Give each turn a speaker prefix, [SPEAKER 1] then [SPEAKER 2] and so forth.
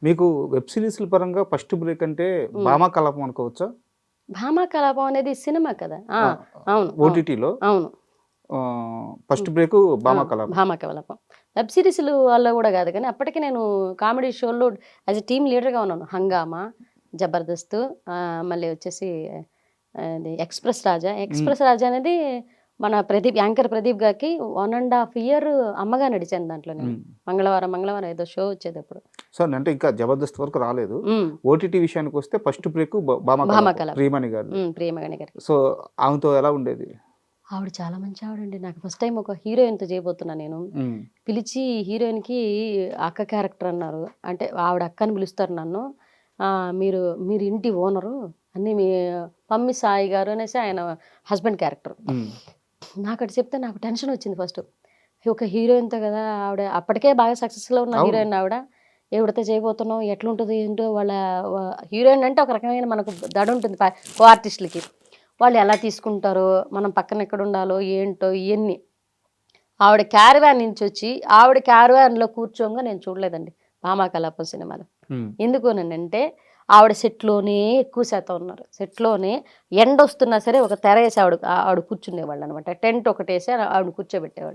[SPEAKER 1] మీకు వెబ్ సిరీస్ల పరంగా first break అంటే భామా కలాపం అనుకోవచ్చా?
[SPEAKER 2] భామా కలాపం అనేది సినిమా కదా. అవును అవును
[SPEAKER 1] ఓటీటీలో
[SPEAKER 2] అవును
[SPEAKER 1] first break Bhama Kalapam.
[SPEAKER 2] Bhama Kalapam web సిరీస్లు వల్ల కూడా కాదు, కానీ అప్పటికి నేను కామెడీ షోల్లో యాజ్ ఎ టీమ్ లీడర్గా ఉన్నాను. హంగామా, జబర్దస్త్, మళ్ళీ వచ్చేసి అది ఎక్స్ప్రెస్ రాజా అనేది మన యాంకర్ ప్రదీప్ గారికి 1.5 year అమ్మగా నడిచాను దాంట్లో నేను. మంగళవారం ఏదో షో వచ్చేది అప్పుడు.
[SPEAKER 1] సో అంటే ఇంకా జబర్దస్త్ వరకు రాలేదు. ఓటీటీ విషయానికి వస్తే ఫస్ట్ బ్రేక్ భామా కలాపం ప్రియమణి గారు.
[SPEAKER 2] ప్రియమణి గారికి.
[SPEAKER 1] సో ఆమెతో ఎలా ఉండేది?
[SPEAKER 2] ఆవిడ చాలా మంచి ఆవిడండి. నాకు ఫస్ట్ టైం ఒక హీరోయిన్తో చేయబోతున్నా నేను. పిలిచి హీరోయిన్కి అక్క క్యారెక్టర్ అన్నారు. అంటే ఆవిడ అక్క అని పిలుస్తారు నన్ను. మీరు మీరు ఇంటి ఓనరు అన్నీ మీ పమ్మి సాయి గారు అనేసి ఆయన హస్బెండ్ క్యారెక్టర్. నాకు అటు చెప్తే నాకు టెన్షన్ వచ్చింది ఫస్ట్. ఒక హీరోయిన్తో కదా, ఆవిడ అప్పటికే బాగా సక్సెస్లో ఉన్న హీరోయిన్ ఆవిడ. ఎవరితో చేయబోతున్నాం, ఎట్లుంటుంది ఏంటో, వాళ్ళ హీరోయిన్ అంటే ఒక రకమైన మనకు దడ ఉంటుంది కో ఆర్టిస్టులకి. వాళ్ళు ఎలా తీసుకుంటారో, మనం పక్కన ఎక్కడ ఉండాలో ఏంటో ఇవన్నీ. ఆవిడ క్యారవాన్ నుంచి వచ్చి ఆవిడ క్యారవాన్లో కూర్చోగా నేను చూడలేదండి భామా కలాపం సినిమాలో. ఎందుకోనంటే ఆవిడ సెట్లోనే ఎక్కువ శాతం ఉన్నారు. సెట్లోనే ఎండ వస్తున్నా సరే ఒక తెర వేసి ఆవిడ కూర్చునేవాళ్ళు అనమాట. టెంట్ ఒకటి వేసి ఆవిడ కూర్చోబెట్టేవాళ్ళు.